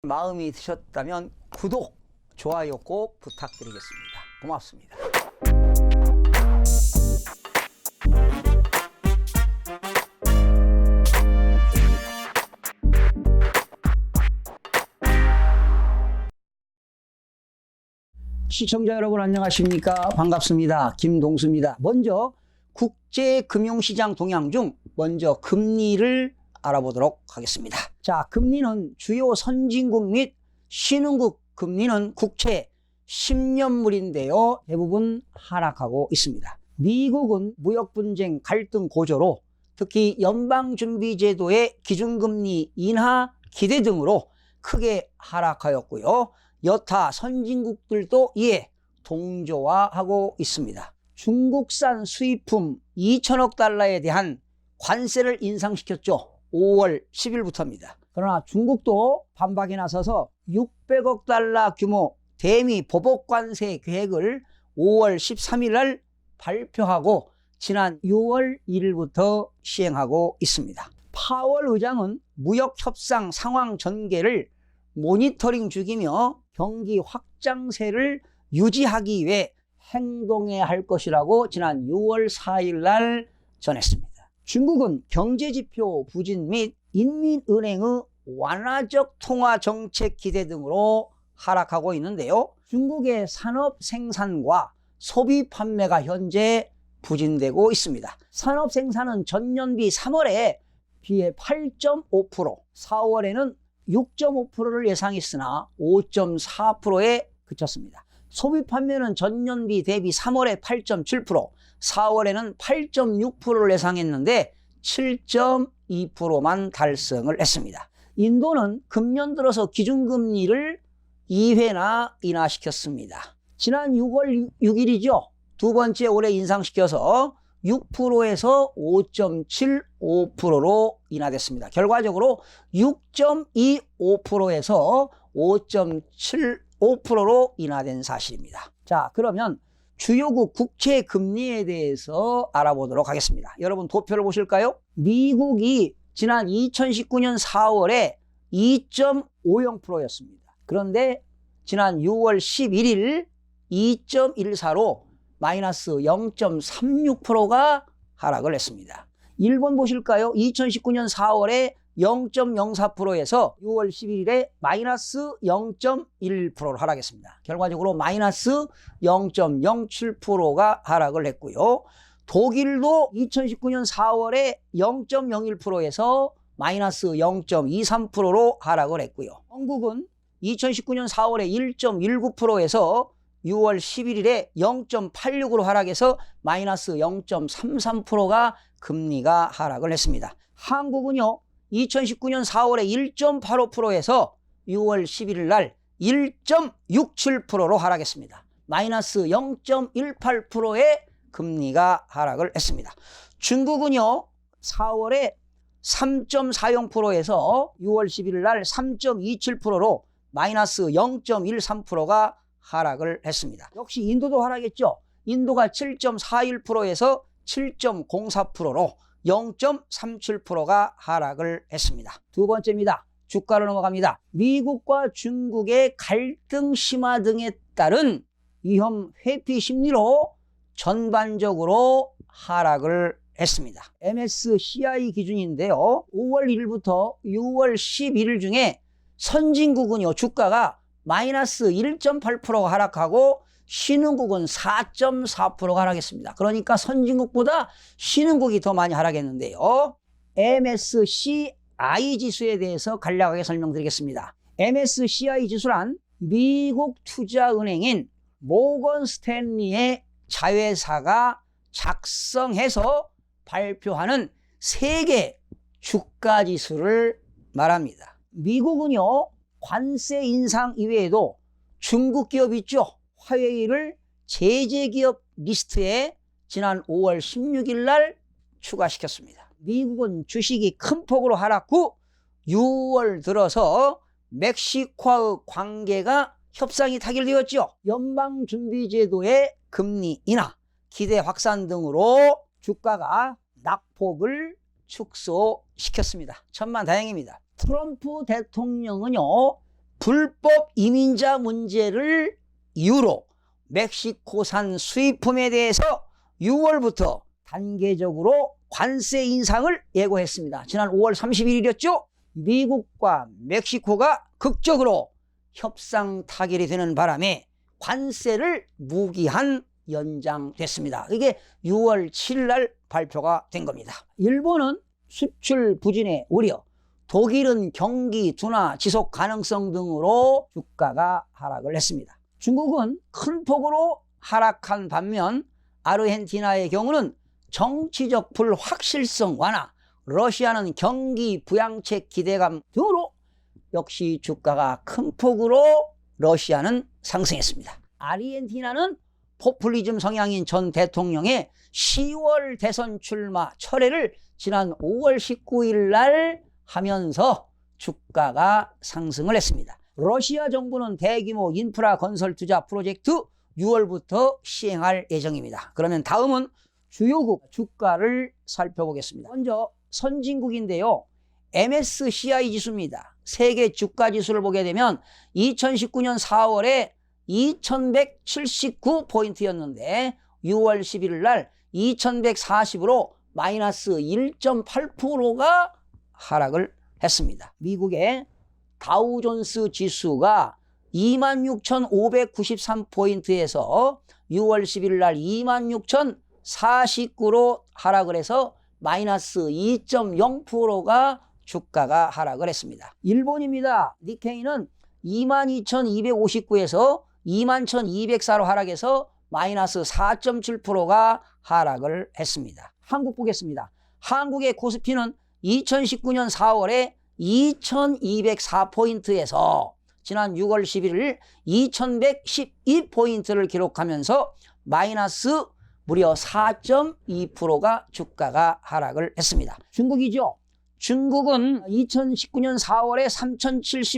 마음이 드셨다면 구독, 좋아요 꼭 부탁드리겠습니다. 고맙습니다. 시청자 여러분 안녕하십니까? 반갑습니다. 김동수입니다. 먼저 국제금융시장 동향 중 먼저 금리를 알아보도록 하겠습니다. 자, 금리는 주요 선진국 및 신흥국 금리는 국채 10년물인데요. 대부분 하락하고 있습니다. 미국은 무역분쟁 갈등 고조로 특히 연방준비제도의 기준금리 인하 기대 등으로 크게 하락하였고요. 여타 선진국들도 이에 동조화하고 있습니다. 중국산 수입품 2천억 달러에 대한 관세를 인상시켰죠. 5월 10일부터입니다. 그러나 중국도 반박에 나서서 600억 달러 규모 대미 보복 관세 계획을 5월 13일 날 발표하고 지난 6월 1일부터 시행하고 있습니다. 파월 의장은 무역 협상 상황 전개를 모니터링 중이며 경기 확장세를 유지하기 위해 행동해야 할 것이라고 지난 6월 4일 날 전했습니다. 중국은 경제지표 부진 및 인민은행의 완화적 통화정책 기대 등으로 하락하고 있는데요. 중국의 산업 생산과 소비 판매가 현재 부진되고 있습니다. 산업 생산은 전년비 3월에 비해 8.5%, 4월에는 6.5%를 예상했으나 5.4%에 그쳤습니다. 소비 판매는 전년비 대비 3월에 8.7%, 4월에는 8.6%를 예상했는데 7.2%만 달성을 했습니다. 인도는 금년 들어서 기준금리를 2회나 인하시켰습니다. 지난 6월 6일이죠. 두 번째 올해 인상시켜서 6%에서 5.75%로 인하됐습니다. 결과적으로 6.25%에서 5.75%로 인하된 사실입니다. 자, 그러면 주요국 국채 금리에 대해서 알아보도록 하겠습니다. 여러분 도표를 보실까요? 미국이 지난 2019년 4월에 2.50%였습니다. 그런데 지난 6월 11일 2.14로 마이너스 0.36%가 하락을 했습니다. 일본 보실까요? 2019년 4월에 0.04%에서 6월 11일에 마이너스 0.1%로 하락했습니다. 결과적으로 마이너스 0.07%가 하락을 했고요. 독일도 2019년 4월에 0.01%에서 마이너스 0.23%로 하락을 했고요. 영국은 2019년 4월에 1.19%에서 6월 11일에 0.86으로 하락해서 마이너스 0.33%가 금리가 하락을 했습니다. 한국은요, 2019년 4월에 1.85%에서 6월 11일 날 1.67%로 하락했습니다. 마이너스 0.18%의 금리가 하락을 했습니다. 중국은요, 4월에 3.40%에서 6월 11일 날 3.27%로 마이너스 0.13%가 하락을 했습니다. 역시 인도도 하락했죠. 인도가 7.41%에서 7.04%로 0.37%가 하락을 했습니다. 두 번째입니다. 주가로 넘어갑니다. 미국과 중국의 갈등 심화 등에 따른 위험 회피 심리로 전반적으로 하락을 했습니다. MSCI 기준인데요. 5월 1일부터 6월 11일 중에 선진국은요, 주가가 마이너스 1.8%가 하락하고 신흥국은 4.4%가 하락했습니다. 그러니까 선진국보다 신흥국이 더 많이 하락했는데요. MSCI 지수에 대해서 간략하게 설명드리겠습니다. MSCI 지수란 미국 투자은행인 모건 스탠리의 자회사가 작성해서 발표하는 세계 주가 지수를 말합니다. 미국은요, 관세 인상 이외에도 중국 기업 있죠. 화웨이를 제재기업 리스트에 지난 5월 16일 날 추가시켰습니다. 미국은 주식이 큰 폭으로 하락 후 6월 들어서 멕시코와의 관계가 협상이 타결되었죠. 연방준비제도의 금리 인하, 기대 확산 등으로 주가가 낙폭을 축소시켰습니다. 천만다행입니다. 트럼프 대통령은요, 불법 이민자 문제를 이유로 멕시코산 수입품에 대해서 6월부터 단계적으로 관세 인상을 예고했습니다. 지난 5월 31일이었죠. 미국과 멕시코가 극적으로 협상 타결이 되는 바람에 관세를 무기한 연장됐습니다. 이게 6월 7일 날 발표가 된 겁니다. 일본은 수출 부진의 우려, 독일은 경기 둔화 지속 가능성 등으로 주가가 하락을 했습니다. 중국은 큰 폭으로 하락한 반면 아르헨티나의 경우는 정치적 불확실성 완화, 러시아는 경기 부양책 기대감 등으로 역시 주가가 큰 폭으로 러시아는 상승했습니다. 아르헨티나는 포퓰리즘 성향인 전 대통령의 10월 대선 출마 철회를 지난 5월 19일 날 하면서 주가가 상승을 했습니다. 러시아 정부는 대규모 인프라 건설 투자 프로젝트 6월부터 시행할 예정입니다. 그러면 다음은 주요국 주가를 살펴보겠습니다. 먼저 선진국인데요. MSCI 지수입니다. 세계 주가 지수를 보게 되면 2019년 4월에 2179포인트였는데 6월 11일 날 2140으로 마이너스 1.8%가 하락을 했습니다. 미국의 다우존스 지수가 26,593포인트에서 6월 11일 날 26,049로 하락을 해서 마이너스 2.0%가 주가가 하락을 했습니다. 일본입니다. 니케이는 22,259에서 21,204로 하락해서 마이너스 4.7%가 하락을 했습니다. 한국 보겠습니다. 한국의 코스피는 2019년 4월에 2204포인트에서 지난 6월 11일 2112포인트를 기록하면서 마이너스 무려 4.2%가 주가가 하락을 했습니다. 중국이죠. 중국은 2019년 4월에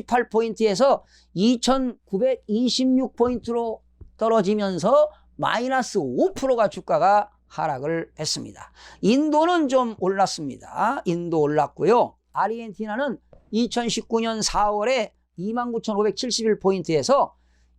3078포인트에서 2926포인트로 떨어지면서 마이너스 5%가 주가가 하락을 했습니다. 인도는 좀 올랐습니다. 인도 올랐고요. 아르헨티나는 2019년 4월에 29,571포인트에서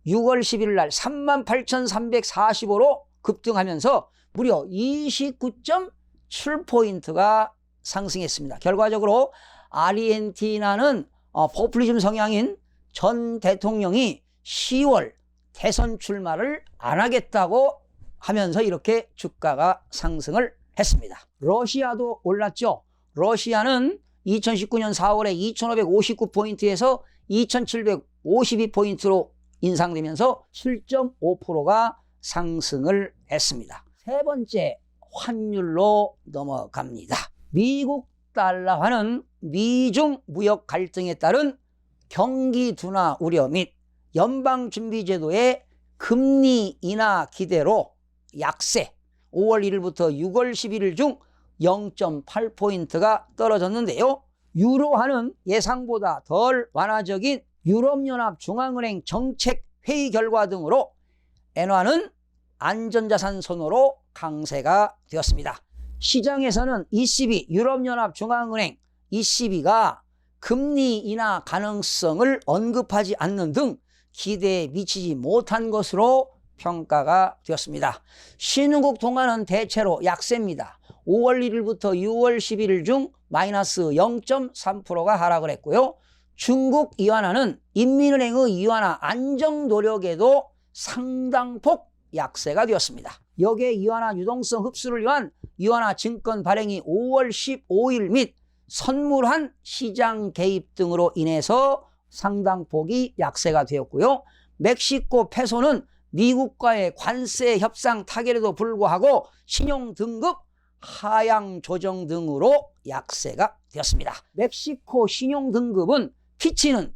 6월 11일 날 38,345로 급등하면서 무려 29.7포인트가 상승했습니다. 결과적으로 아르헨티나는 포퓰리즘 성향인 전 대통령이 10월 대선 출마를 안 하겠다고 하면서 이렇게 주가가 상승을 했습니다. 러시아도 올랐죠. 러시아는 2019년 4월에 2,559포인트에서 2,752포인트로 인상되면서 7.5%가 상승을 했습니다. 세 번째 환율로 넘어갑니다. 미국 달러화는 미중 무역 갈등에 따른 경기 둔화 우려 및 연방준비제도의 금리 인하 기대로 약세 5월 1일부터 6월 11일 중 0.8포인트가 떨어졌는데요. 유로화는 예상보다 덜 완화적인 유럽연합 중앙은행 정책 회의 결과 등으로 엔화는 안전자산 선호로 강세가 되었습니다. 시장에서는 ECB, 유럽연합 중앙은행 ECB가 금리 인하 가능성을 언급하지 않는 등 기대에 미치지 못한 것으로 평가가 되었습니다. 신흥국 동화는 대체로 약세입니다. 5월 1일부터 6월 11일 중 마이너스 0.3%가 하락을 했고요. 중국 이완화는 인민은행의 이완화 안정 노력에도 상당폭 약세가 되었습니다. 여기에 이완화 유동성 흡수를 위한 이완화 증권 발행이 5월 15일 및 선물한 시장 개입 등으로 인해서 상당폭이 약세가 되었고요. 멕시코 페소는 미국과의 관세 협상 타결에도 불구하고 신용 등급 하향 조정 등으로 약세가 되었습니다. 멕시코 신용 등급은 피치는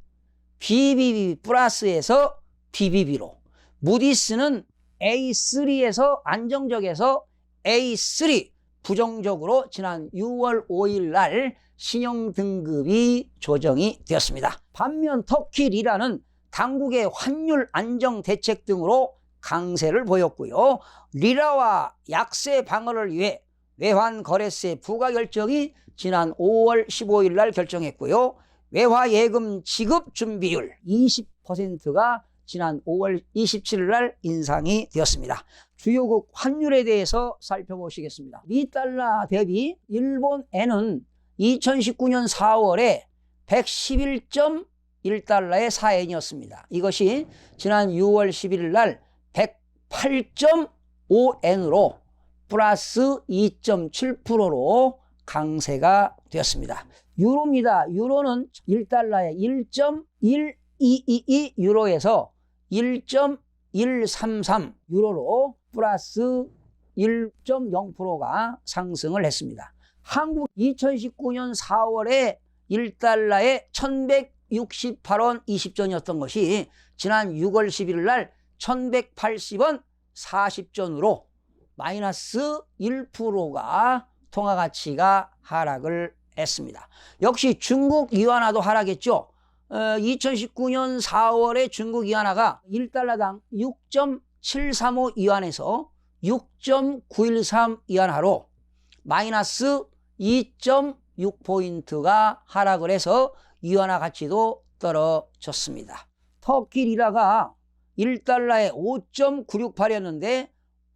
BBB 플러스에서 BBB로, 무디스는 A3에서 안정적에서 A3 부정적으로 지난 6월 5일 날 신용 등급이 조정이 되었습니다. 반면 터키 리라는 당국의 환율 안정 대책 등으로 강세를 보였고요. 리라와 약세 방어를 위해 외환 거래세 부과 결정이 지난 5월 15일 날 결정했고요. 외화 예금 지급 준비율 20%가 지난 5월 27일 날 인상이 되었습니다. 주요국 환율에 대해서 살펴보시겠습니다. 미달러 대비 일본엔은 2019년 4월에 111.1달러의 4엔이었습니다. 이것이 지난 6월 11일 날 108.5엔으로 플러스 2.7%로 강세가 되었습니다. 유로입니다. 유로는 1달러에 1.1222 유로에서 1.133 유로로 플러스 1.0%가 상승을 했습니다. 한국 2019년 4월에 1달러에 1168원 20전이었던 것이 지난 6월 11일 날 1180원 40전으로 마이너스 1%가 통화가치가 하락을 했습니다. 역시 중국 위안화도 하락했죠. 2019년 4월에 중국 위안화가 1달러당 6.735 위안에서 6.913 위안화로 마이너스 2.6포인트가 하락을 해서 위안화 가치도 떨어졌습니다. 터키 리라가 1달러에 5.968이었는데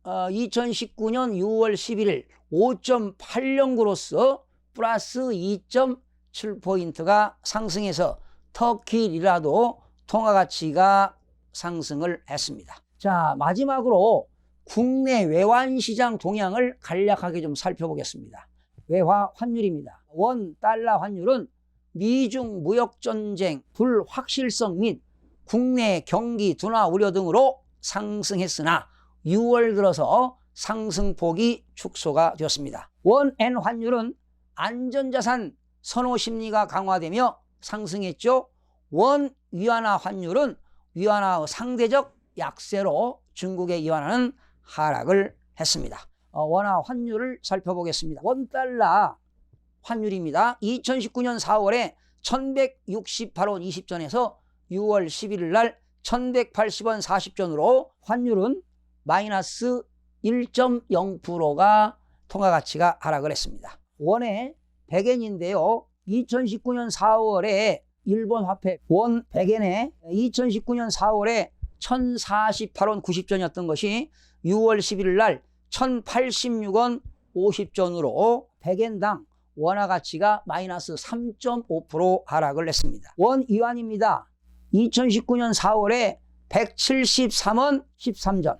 2019년 6월 11일 5.809로서 플러스 2.7포인트가 상승해서 터키 리라도 통화가치가 상승을 했습니다. 자, 마지막으로 국내 외환시장 동향을 간략하게 좀 살펴보겠습니다. 외화 환율입니다. 원 달러 환율은 미중 무역전쟁 불확실성 및 국내 경기 둔화 우려 등으로 상승했으나 6월 들어서 상승폭이 축소가 되었습니다. 원엔 환율은 안전자산 선호 심리가 강화되며 상승했죠. 원 위안화 환율은 위안화의 상대적 약세로 중국의 위안화는 하락을 했습니다. 원화 환율을 살펴보겠습니다. 원달러 환율입니다. 2019년 4월에 1168원 20전에서 6월 11일 날 1180원 40전으로 환율은 마이너스 1.0%가 통화가치가 하락을 했습니다. 원의 100엔인데요. 2019년 4월에 일본 화폐 원 100엔에 2019년 4월에 1048원 90전이었던 것이 6월 11일 날 1086원 50전으로 100엔당 원화 가치가 마이너스 3.5% 하락을 했습니다. 원 위안입니다. 2019년 4월에 173원 13전,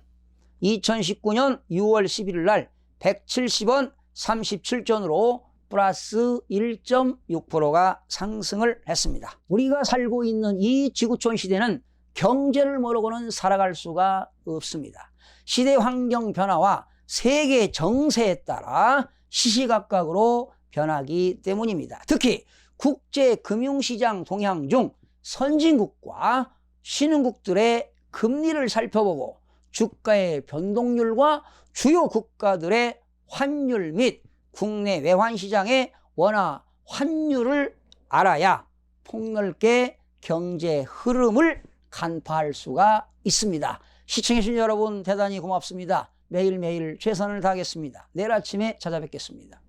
2019년 6월 11일 날 170원 37전으로 플러스 1.6%가 상승을 했습니다. 우리가 살고 있는 이 지구촌 시대는 경제를 모르고는 살아갈 수가 없습니다. 시대 환경 변화와 세계 정세에 따라 시시각각으로 변하기 때문입니다. 특히 국제 금융시장 동향 중 선진국과 신흥국들의 금리를 살펴보고 주가의 변동률과 주요 국가들의 환율 및 국내 외환시장의 원화 환율을 알아야 폭넓게 경제 흐름을 간파할 수가 있습니다. 시청해주신 여러분 대단히 고맙습니다. 매일매일 최선을 다하겠습니다. 내일 아침에 찾아뵙겠습니다.